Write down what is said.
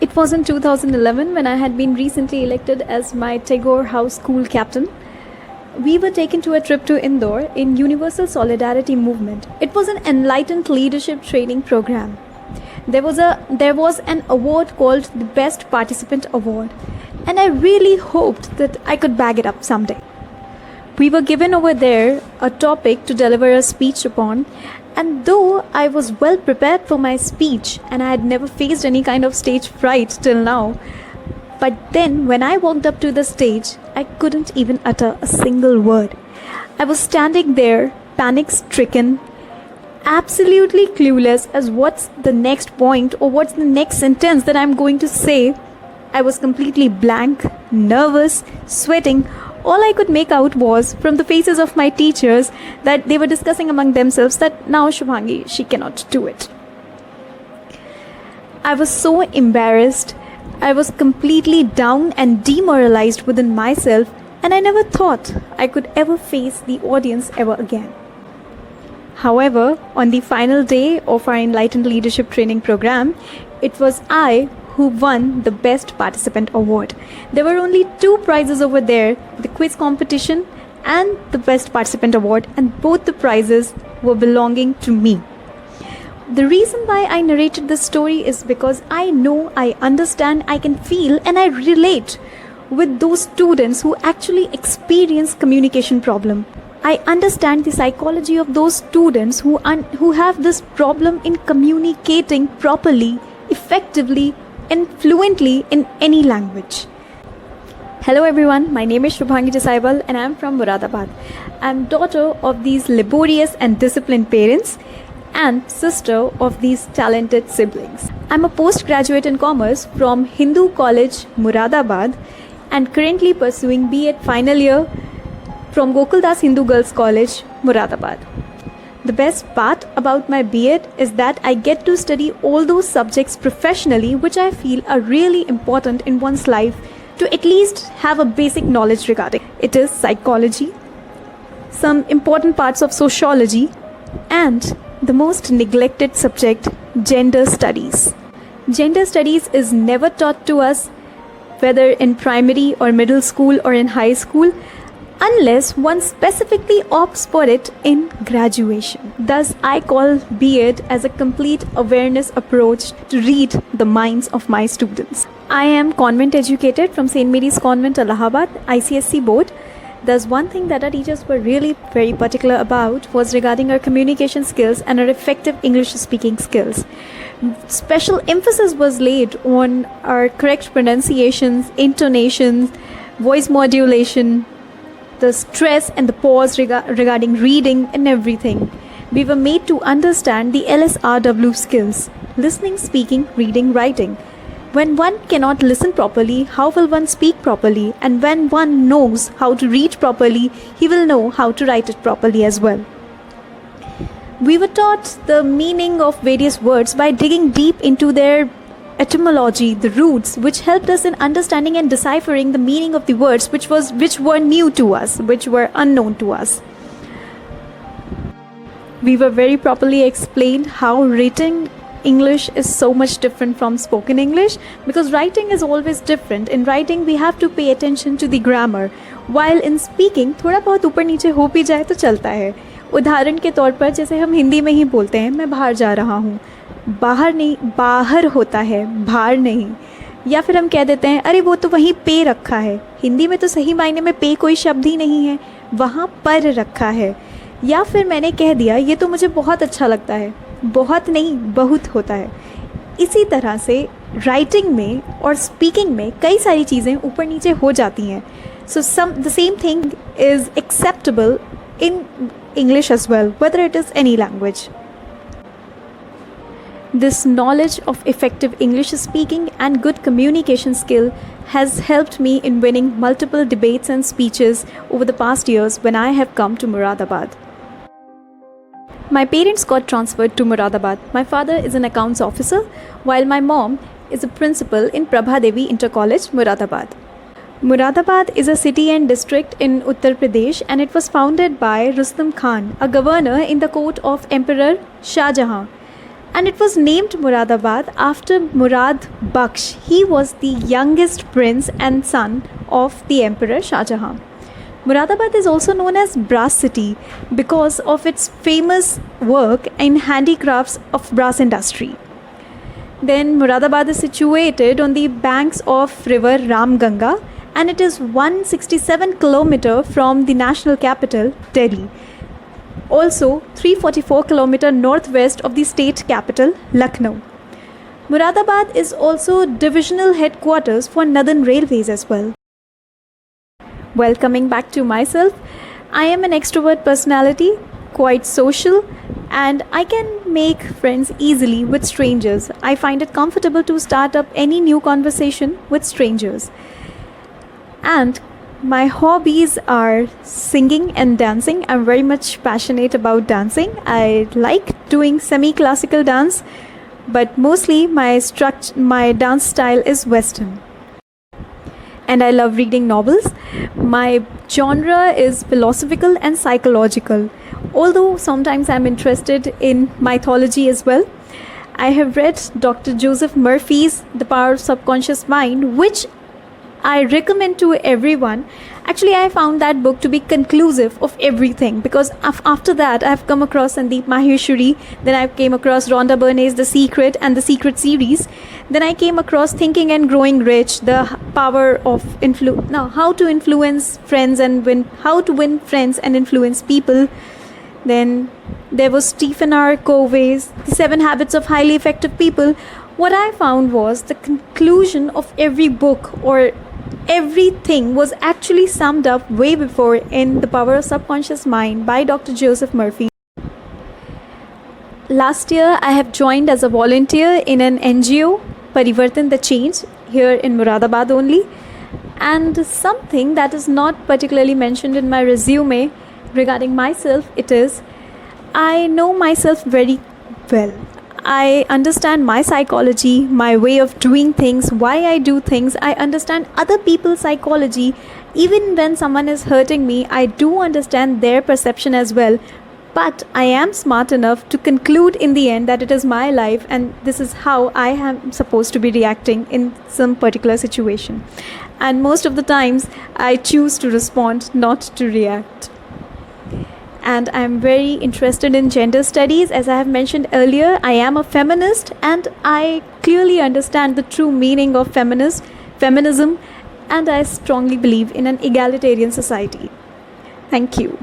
It was in 2011 when I had been recently elected as my Tagore House school captain. We were taken to a trip to Indore in Universal Solidarity Movement. It was an enlightened leadership training program. There was an award called the Best Participant Award, and I really hoped that I could bag it up someday. We were given over there a topic to deliver a speech upon, and though I was well prepared for my speech and I had never faced any kind of stage fright till now, but then when I walked up to the stage, I couldn't even utter a single word. I was standing there, panic stricken, absolutely clueless as what's the next point or what's the next sentence that I'm going to say. I was completely blank, nervous, sweating. All I could make out was from the faces of my teachers that they were discussing among themselves that now Shubhangi, she cannot do it. I was so embarrassed. I was completely down and demoralized within myself, and I never thought I could ever face the audience ever again. However, on the final day of our Enlightened Leadership Training program, it was I who won the Best Participant Award. There were only 2 prizes over there, the quiz competition and the Best Participant Award, and both the prizes were belonging to me. The reason why I narrated this story is because I know, I understand, I can feel and I relate with those students who actually experience communication problem. I understand the psychology of those students who have this problem in communicating properly, effectively, and fluently in any language. Hello everyone, my name is Shubhangi Desaiwal and I am from Moradabad. I am daughter of these laborious and disciplined parents and sister of these talented siblings. I am a postgraduate in commerce from Hindu College, Moradabad, and currently pursuing B.Ed final year from Gokuldas Hindu Girls College, Moradabad. The best part about my B.Ed is that I get to study all those subjects professionally which I feel are really important in one's life to at least have a basic knowledge regarding. It is psychology, some important parts of sociology, and the most neglected subject, gender studies. Gender studies is never taught to us, whether in primary or middle school or in high school, unless one specifically opts for it in graduation. Thus, I call B.Ed as a complete awareness approach to read the minds of my students. I am convent educated from St. Mary's Convent, Allahabad, ICSC board. Thus, one thing that our teachers were really very particular about was regarding our communication skills and our effective English speaking skills. Special emphasis was laid on our correct pronunciations, intonations, voice modulation, the stress and the pause regarding reading and everything. We were made to understand the LSRW skills: listening, speaking, reading, writing. When one cannot listen properly, how will one speak properly? And when one knows how to read properly, he will know how to write it properly as well. We were taught the meaning of various words by digging deep into their etymology, the roots, which helped us in understanding and deciphering the meaning of the words which were new to us, which were unknown to us. We were very properly explained how written English is so much different from spoken English, because writing is always different. In writing we have to pay attention to the grammar, while in speaking थोड़ा बहुत ऊपर नीचे हो भी जाए तो चलता है. उदाहरण के तौर पर जैसे हम हिंदी में ही बोलते हैं, मैं बाहर जा रहा हूँ, बाहर नहीं, बाहर होता है, बाहर नहीं. या फिर हम कह देते हैं अरे वो तो वहीं पे रखा है. हिंदी में तो सही मायने में पे कोई शब्द ही नहीं है, वहाँ पर रखा है. या फिर मैंने कह दिया ये तो मुझे बहुत अच्छा लगता है, बहुत नहीं बहुत होता है. इसी तरह से राइटिंग में और स्पीकिंग में कई सारी चीज़ें ऊपर नीचे हो जाती हैं. So the same thing is acceptable in English as well, whether it is any language. This knowledge of effective English speaking and good communication skill has helped me in winning multiple debates and speeches over the past years when I have come to Moradabad. My parents got transferred to Moradabad. My father is an accounts officer, while my mom is a principal in Prabha Devi Inter College, Moradabad. Moradabad is a city and district in Uttar Pradesh, and it was founded by Rustam Khan, a governor in the court of Emperor Shah Jahan. and it was named Muradabad after Murad Baksh. He was the youngest prince and son of the Emperor Shah Jahan. Muradabad is also known as Brass City because of its famous work in handicrafts of brass industry. Then Muradabad is situated on the banks of river Ramganga, and it is 167 km from the national capital Delhi. Also 344 km northwest of the state capital Lucknow. Muradabad is also divisional headquarters for Northern Railways as well. Well, coming back to myself, I am an extrovert personality, quite social, and I can make friends easily with strangers. I find it comfortable to start up any new conversation with strangers. And my hobbies are singing and dancing. I'm very much passionate about dancing. I like doing semi-classical dance, but mostly my dance style is Western. And I love reading novels. My genre is philosophical and psychological, although sometimes I'm interested in mythology as well. I have read Dr. Joseph Murphy's The Power of Subconscious Mind, which I recommend to everyone. Actually, I found that book to be conclusive of everything, because after that I've come across Sandeep Maheshwari, then I came across Rhonda Byrne's The Secret and The Secret series. Then I came across Thinking and Growing Rich, the power of how to influence friends and how to win friends and influence people. Then there was Stephen R. Covey's The 7 Habits of Highly Effective People. What I found was the conclusion of every book or everything was actually summed up way before in The Power of Subconscious Mind by Dr. Joseph Murphy. Last year, I have joined as a volunteer in an NGO, Parivartan the Change, here in Muradabad only. And something that is not particularly mentioned in my resume regarding myself, it is, I know myself very well. I understand my psychology, my way of doing things, why I do things. I understand other people's psychology. Even when someone is hurting me, I do understand their perception as well. But I am smart enough to conclude in the end that it is my life and this is how I am supposed to be reacting in some particular situation. And most of the times, I choose to respond, not to react. And I'm very interested in gender studies. As I have mentioned earlier, I am a feminist and I clearly understand the true meaning of feminism, and I strongly believe in an egalitarian society. Thank you.